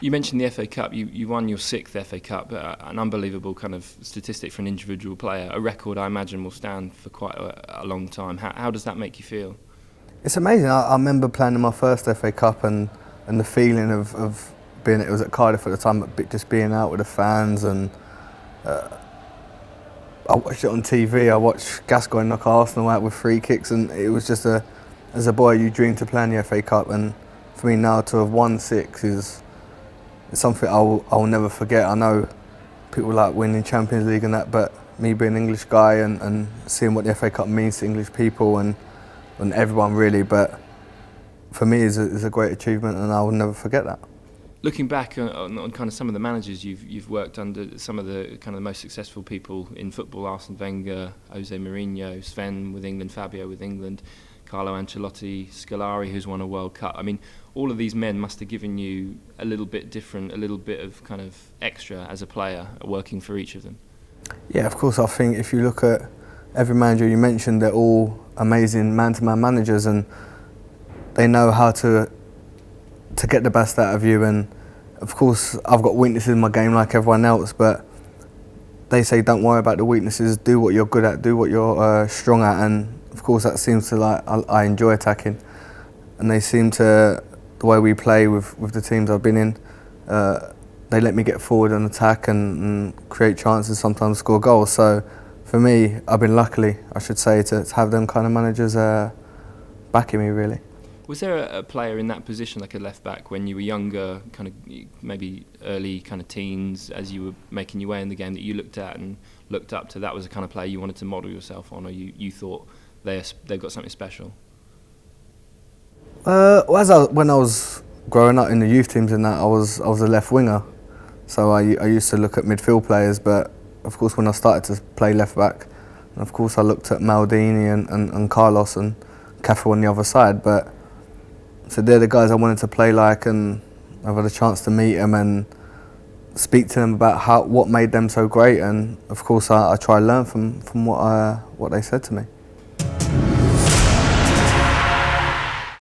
You mentioned the FA Cup. You won your sixth FA Cup, an unbelievable kind of statistic for an individual player. A record I imagine will stand for quite a long time. How does that make you feel? It's amazing. I remember playing in my first FA Cup and the feeling of being, it was at Cardiff at the time, but just being out with the fans, and I watched it on TV. I watched Gascoigne knock Arsenal out with free kicks, and it was just as a boy you dreamed to play in the FA Cup, and for me now to have won six is something I'll never forget. I know people like winning Champions League and that, but me being an English guy and seeing what the FA Cup means to English people and everyone really, but for me is a great achievement, and I will never forget that. Looking back on kind of some of the managers you've worked under, some of the kind of the most successful people in football: Arsene Wenger, Jose Mourinho, Sven with England, Fabio with England, Carlo Ancelotti, Scolari, who's won a World Cup. I mean, all of these men must have given you a little bit different, a little bit of kind of extra as a player, working for each of them. Yeah, of course. I think if you look at every manager you mentioned, they're all amazing man-to-man managers, and they know how to get the best out of you. And of course, I've got weaknesses in my game like everyone else, but they say don't worry about the weaknesses, do what you're good at, do what you're strong at, and of course that seems to, like, I enjoy attacking, and they seem to, the way we play with the teams I've been in, they let me get forward and attack and create chances, sometimes score goals. So for me, I've been lucky, I should say, to have them kind of managers backing me, really. Was there a player in that position, like a left back, when you were younger, kind of maybe early kind of teens, as you were making your way in the game, that you looked at and looked up to? That was the kind of player you wanted to model yourself on, or you thought they've got something special? When I was growing up in the youth teams and that, I was a left winger, so I used to look at midfield players. But of course, when I started to play left back, and of course I looked at Maldini and Carlos and Cafu on the other side. But so they're the guys I wanted to play like, and I've had a chance to meet them and speak to them about what made them so great. And of course, I try to learn from what they said to me.